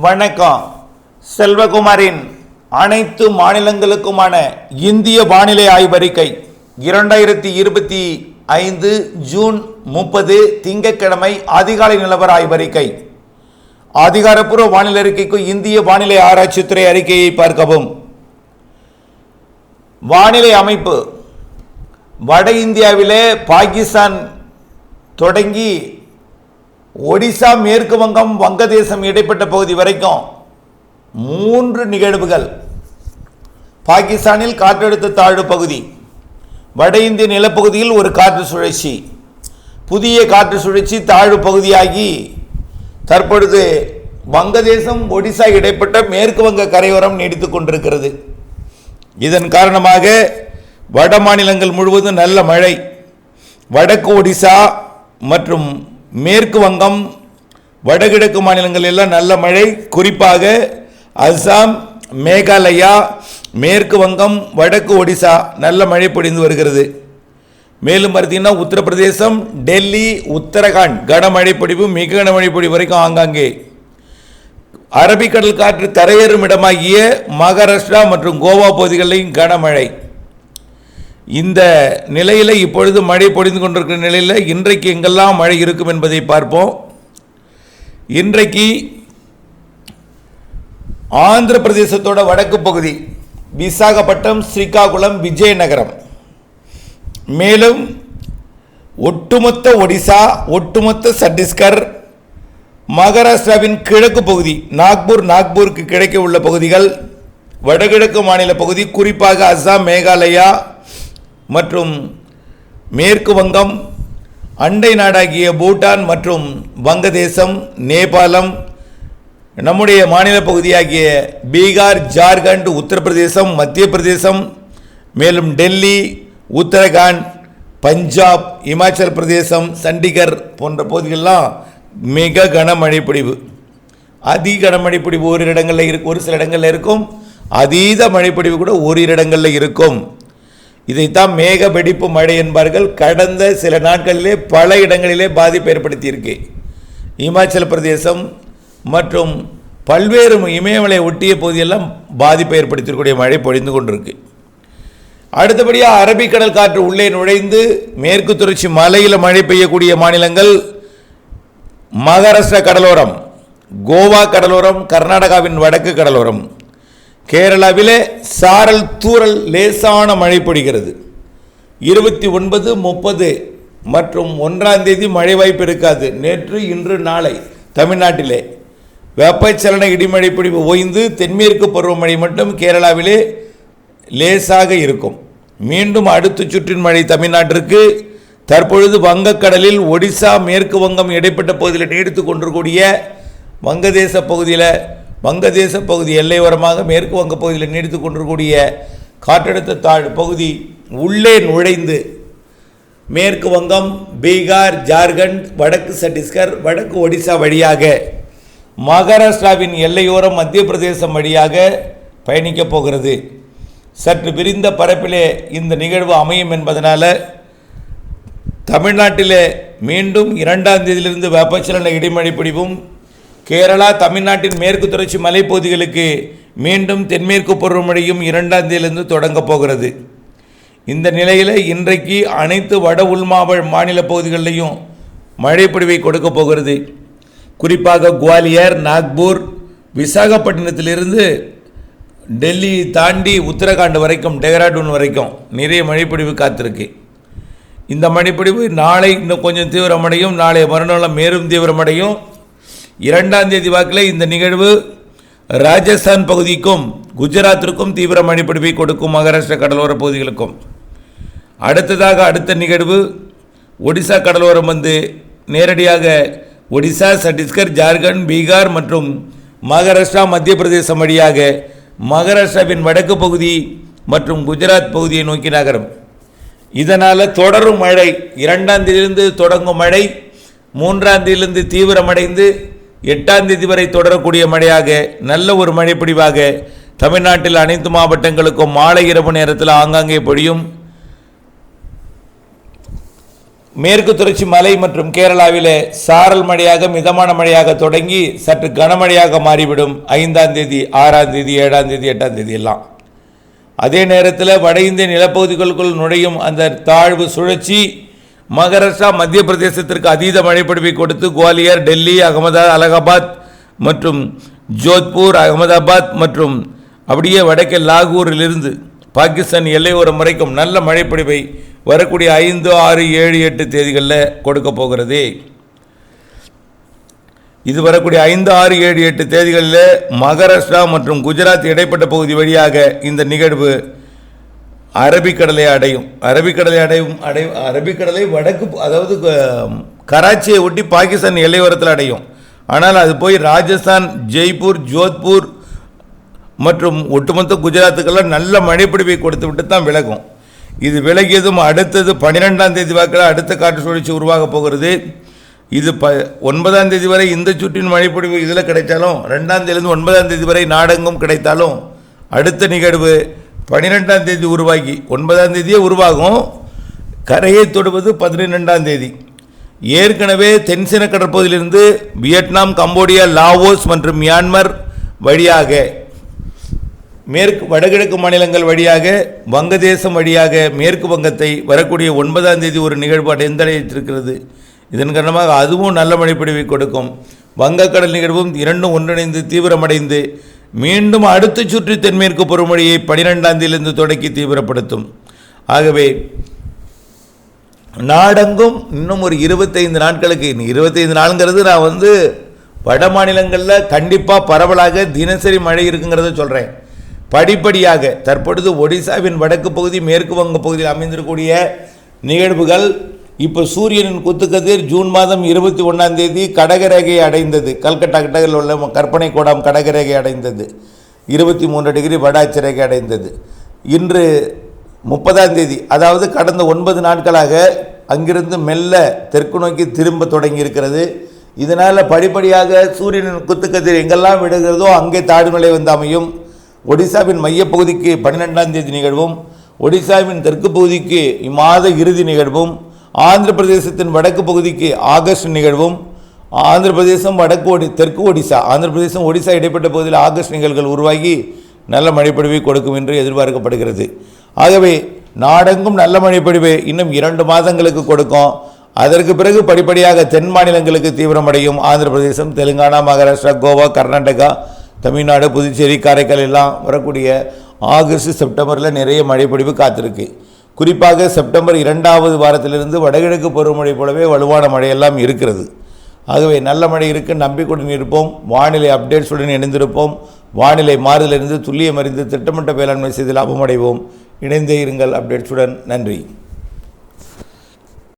வணக்கம். செல்வகுமாரின் அனைத்து மாநிலங்களுக்குமான இந்திய வானிலை ஆய்வறிக்கை 2025 ஜூன் 30 திங்கட்கிழமை அதிகாலை நிலவர ஆய்வறிக்கை. அதிகாரப்பூர்வ வானிலை அறிக்கைக்கு இந்திய வானிலை ஆராய்ச்சித்துறை அறிக்கையை பார்க்கவும். வானிலை அமைப்பு வட இந்தியாவிலே பாகிஸ்தான் தொடங்கி ஒடிசா, மேற்கு வங்கம், வங்கதேசம் இடைப்பட்ட பகுதி வரைக்கும் 3 நிகழ்வுகள். பாகிஸ்தானில் காற்றழுத்த தாழ்வு பகுதி, வட இந்திய நிலப்பகுதியில் ஒரு காற்று சுழற்சி, புதிய காற்று சுழற்சி தாழ்வு பகுதியாகி தற்பொழுது வங்கதேசம், ஒடிசா இடைப்பட்ட மேற்கு வங்க கரையோரம் நீடித்துக் கொண்டிருக்கிறது. இதன் காரணமாக வட மாநிலங்கள் முழுவதும் நல்ல மழை. வடக்கு ஒடிசா மற்றும் மேற்கு வங்கம், வடகிழக்கு மாநிலங்கள் எல்லாம் நல்ல மழை. குறிப்பாக அசாம், மேகாலயா, மேற்கு வங்கம், வடக்கு ஒடிசா நல்ல மழை பொழிந்து வருகிறது. மேலும் பார்த்தீங்கன்னா உத்தரப்பிரதேசம், டெல்லி, உத்தரகாண்ட் கனமழை பொழிவு, மிக கனமழை பொழிவு வரைக்கும் ஆங்காங்கே. அரபிக்கடல் காற்று தரையேறும் இடமாகிய மகாராஷ்டிரா மற்றும் கோவா பகுதிகளிலும் கனமழை. இந்த நிலையில் இப்பொழுது மழை பொழிந்து கொண்டிருக்கிற நிலையில் இன்றைக்கு எங்கெல்லாம் மழை இருக்கும் என்பதை பார்ப்போம். இன்றைக்கு ஆந்திர பிரதேசத்தோட வடக்கு பகுதி விசாகப்பட்டினம், ஸ்ரீகாகுளம், விஜயநகரம், மேலும் ஒட்டுமொத்த ஒடிசா, ஒட்டுமொத்த சத்தீஸ்கர், மகாராஷ்டிராவின் கிழக்கு பகுதி நாக்பூருக்கு கிழக்கே உள்ள பகுதிகள், வடகிழக்கு மாநில பகுதி குறிப்பாக அசாம், மேகாலயா மற்றும் மேற்கு வங்கம், அண்டை நாடாகிய பூட்டான் மற்றும் வங்கதேசம், நேபாளம், நம்முடைய மாநில பகுதியாகிய பீகார், ஜார்க்கண்ட், உத்தரப்பிரதேசம், மத்திய பிரதேசம், மேலும் டெல்லி, உத்தரகாண்ட், பஞ்சாப், இமாச்சல் பிரதேசம், சண்டிகர் போன்ற பகுதிகளெலாம் மிக கனமழை பொழிவு. அதிக கனமழை பொழிவு ஒரு சில இடங்களில் இருக்கும். அதீத மழைப்பொழிவு கூட ஓரிரு இடங்களில் இருக்கும். இதைத்தான் மேக வெடிப்பு மழை என்பார்கள். கடந்த சில நாட்களிலே பல இடங்களிலே பாதிப்பு ஏற்படுத்தியிருக்கு. இமாச்சல பிரதேசம் மற்றும் பல்வேறு இமயமலை ஒட்டிய பகுதியெல்லாம் பாதிப்பை ஏற்படுத்தக்கூடிய மழை பொழிந்து கொண்டிருக்கு. அடுத்தபடியாக அரபிக்கடல் காற்று உள்ளே நுழைந்து மேற்கு தொடர்ச்சி மலையில் மழை பெய்யக்கூடிய மாநிலங்கள் மகாராஷ்டிரா கடலோரம், கோவா கடலோரம், கர்நாடகாவின் வடக்கு கடலோரம், கேரளாவிலே சாரல் தூறல் லேசான மழை பொழிகிறது. 29, 30 மற்றும் 1ஆம் தேதி மழை வாய்ப்பு இருக்காது. நேற்று, இன்று, நாளை தமிழ்நாட்டிலே வெப்பச்சலன இடிமழை பொழிவு ஓய்ந்து தென்மேற்கு பருவமழை மட்டும் கேரளாவிலே லேசாக இருக்கும். மீண்டும் அடுத்த சுற்றின் மழை தமிழ்நாட்டிற்கு. தற்பொழுது வங்கக்கடலில் ஒடிசா, மேற்கு வங்கம் இடைப்பட்ட பகுதியில் நீடித்து கொண்டிருக்கூடிய வங்கதேச பகுதி எல்லையோரமாக மேற்கு வங்க பகுதியில் நீடித்து கொண்டிருக்கூடிய காற்றழுத்த தாழ்வு பகுதி உள்ளே நுழைந்து மேற்கு வங்கம், பீகார், ஜார்க்கண்ட், வடக்கு சத்தீஸ்கர், வடக்கு ஒடிசா வழியாக மகாராஷ்டிராவின் எல்லையோரம் மத்திய பிரதேசம் வழியாக பயணிக்கப் போகிறது. சற்று விரிந்த பரப்பிலே இந்த நிகழ்வு அமையும் என்பதனால் தமிழ்நாட்டிலே மீண்டும் 2ஆம் தேதியிலிருந்து வெப்பச்சலன இடிமழை பொழிவும், கேரளா, தமிழ்நாட்டின் மேற்கு தொடர்ச்சி மலைப்பகுதிகளுக்கு மீண்டும் தென்மேற்கு பருவமழையும் 2ஆம் தேதியிலிருந்து தொடங்கப் போகிறது. இந்த நிலையில் இன்றைக்கு அனைத்து வட உள் மாநில பகுதிகளிலையும் மழை பொழிவை கொடுக்கப் போகிறது. குறிப்பாக குவாலியர், நாக்பூர், விசாகப்பட்டினத்திலிருந்து டெல்லி தாண்டி உத்தரகாண்ட் வரைக்கும், டெஹ்ராடூன் வரைக்கும் நிறைய மழைப்பொழிவு காத்திருக்கு. இந்த மழைப்பொழிவு நாளை இன்னும் கொஞ்சம் தீவிரமடையும். நாளைய மறுநாள் மேலும் தீவிரமடையும். 2ஆம் தேதி வாக்கில் இந்த நிகழ்வு ராஜஸ்தான் பகுதிக்கும் குஜராத்திற்கும் தீவிர மழைப்பொழிவை கொடுக்கும், மகாராஷ்டிரா கடலோர பகுதிகளுக்கும். அடுத்ததாக அடுத்த நிகழ்வு ஒடிசா கடலோரம் வந்து நேரடியாக ஒடிசா, சத்தீஸ்கர், ஜார்க்கண்ட், பீகார் மற்றும் மகாராஷ்டிரா, மத்திய பிரதேசம் வழியாக மகாராஷ்டிராவின் வடக்கு பகுதி மற்றும் குஜராத் பகுதியை நோக்கி நகரும். இதனால் தொடரும் மழை 2ஆம் தேதியிலிருந்து தொடங்கும் மழை 3ஆம் தேதியிலிருந்து தீவிரமடைந்து 8ஆம் தேதி வரை தொடரக்கூடிய மழையாக நல்ல ஒரு மழைப்பொழிவாக தமிழ்நாட்டில் அனைத்து மாவட்டங்களுக்கும் மாலை இரவு நேரத்தில் ஆங்காங்கே பொழியும். மேற்கு தொடர்ச்சி மலை மற்றும் கேரளாவிலே சாரல் மழையாக மிதமான மழையாக தொடங்கி சற்று கனமழையாக மாறிவிடும் 5ஆம் தேதி 6ஆம் தேதி 7ஆம் தேதி 8ஆம் தேதி எல்லாம். அதே நேரத்தில் வட இந்திய நிலப்பகுதிகளுக்குள் நுழையும் அந்த தாழ்வு சுழற்சி மகாராஷ்டிரா மத்திய பிரதேசத்திற்கு அதீத மழைப்பொழிவை கொடுத்து குவாலியர், டெல்லி, அலகாபாத் மற்றும் ஜோத்பூர், அகமதாபாத் மற்றும் அப்படியே வடக்கே லாகூரிலிருந்து பாகிஸ்தான் எல்லையோரம் வரைக்கும் நல்ல மழைப்பொழிவை வரக்கூடிய 5, 6, 7, 8 தேதிகளில் கொடுக்க போகிறது. இது வரக்கூடிய 5, 6, 7, 8 தேதிகளில் மகாராஷ்டிரா மற்றும் குஜராத் இடைப்பட்ட பகுதி வழியாக இந்த நிகழ்வு அரபிக்கடலை அடையும். அரபிக்கடலை வடக்கு, அதாவது கராச்சியை ஒட்டி பாகிஸ்தான் எல்லையோரத்தில் அடையும். ஆனால் அது போய் ராஜஸ்தான், ஜெய்ப்பூர், ஜோத்பூர் மற்றும் ஒட்டுமொத்த குஜராத்துக்கெல்லாம் நல்ல மழைப்பொழிவை கொடுத்து விட்டு தான் விலகும். இது விலகியதும் அடுத்தது 12ஆம் தேதி வாக்கில் அடுத்த காற்று சுழற்சி உருவாக போகிறது. இது 9ஆம் தேதி வரை இந்த சுற்றின் மழைப்பொழிவு இதில் கிடைத்தாலும் 2ஆம் தேதியிலிருந்து 9ஆம் தேதி வரை நாடெங்கும் கிடைத்தாலும் அடுத்த நிகழ்வு 12ஆம் தேதி உருவாகி 9ஆம் தேதியே உருவாகும். கரையை தொடுவது 12ஆம் தேதி. ஏற்கனவே தென்சீன கடற்பகுதியிலிருந்து வியட்நாம், கம்போடியா, லாவோஸ் மற்றும் மியான்மர் வழியாக வடகிழக்கு மாநிலங்கள் வழியாக வங்கதேசம் வழியாக மேற்கு வங்கத்தை வரக்கூடிய 9ஆம் தேதி ஒரு நிகழ்வு அடைந்திருக்கிறது. இதன் காரணமாக அதுவும் நல்ல மழைப்பொழிவை கொடுக்கும். வங்கக்கடல் நிகழ்வும் இரண்டும் ஒன்றிணைந்து தீவிரமடைந்து மீண்டும் அடுத்த சுற்று தென்மேற்கு பருவமழையை 12ஆம் தேதியிலிருந்து தொடக்கி தீவிரப்படுத்தும். ஆகவே நாடெங்கும் இன்னும் ஒரு 25 நாட்களுக்கு, 25 நாளுங்கிறது நான் வட மாநிலங்களில் கண்டிப்பாக பரவலாக தினசரி மழை இருக்குங்கிறத சொல்கிறேன். படிப்படியாக தற்பொழுது ஒடிசாவின் வடக்கு பகுதி, மேற்கு வங்க பகுதியில் அமைந்திருக்கக்கூடிய நிகழ்வுகள் இப்போ சூரியனின் குத்துக்கதிர் ஜூன் மாதம் 21ஆம் தேதி கடகரேகை அடைந்தது. கல்கட்டா கிட்டத்தில் உள்ள கற்பனை கோடாம் கடகரேகை அடைந்தது. 23 டிகிரி வட அட்சரேகை அடைந்தது. இன்று 30ஆம் தேதி, அதாவது கடந்த 9 நாட்களாக அங்கிருந்து மெல்ல தெற்கு நோக்கி திரும்ப தொடங்கி இருக்கிறது. இதனால் படிப்படியாக சூரியனின் குத்துக்கதிர் எங்கெல்லாம் விடுகிறதோ அங்கே தாழ்நிலை அமையும். ஒடிசாவின் மையப்பகுதிக்கு 12ஆம் தேதி நிகழ்வும், ஒடிசாவின் தெற்கு பகுதிக்கு இம்மாத இறுதி நிகழ்வும், ஆந்திர பிரதேசத்தின் வடக்கு பகுதிக்கு ஆகஸ்ட் நிகழ்வும், ஆந்திர பிரதேசம் தெற்கு ஒடிசா, ஆந்திர பிரதேசம் ஒடிசா இடைப்பட்ட பகுதியில் ஆகஸ்ட் நிகழ்வுகள் உருவாகி நல்ல மழைப்பொழிவை கொடுக்கும் என்று எதிர்பார்க்கப்படுகிறது. ஆகவே நாடெங்கும் நல்ல மழைப்பொழிவை இன்னும் 2 மாதங்களுக்கு கொடுக்கும். அதற்கு பிறகு படிப்படியாக தென் மாநிலங்களுக்கு தீவிரமடையும். ஆந்திர பிரதேசம், தெலுங்கானா, மகாராஷ்டிரா, கோவா, கர்நாடகா, தமிழ்நாடு, புதுச்சேரி, காரைக்கால் எல்லாம் வரக்கூடிய ஆகஸ்ட், செப்டம்பரில் நிறைய மழைப்பொழிவு காத்திருக்கு. குறிப்பாக செப்டம்பர் 2வது வாரத்திலிருந்து வடகிழக்கு பருவமழை போலவே வலுவான மழையெல்லாம் இருக்கிறது. ஆகவே நல்ல மழை இருக்கு, நம்பிக்கையுடன் இருப்போம். வானிலை அப்டேட்ஸுடன் இணைந்திருப்போம். வானிலை மாறுதலிருந்து துல்லியம் அறிந்து திட்டமிட்ட வேளாண்மை செய்து லாபம் அடைவோம். இணைந்தே இருங்கள் அப்டேட்ஸுடன். நன்றி.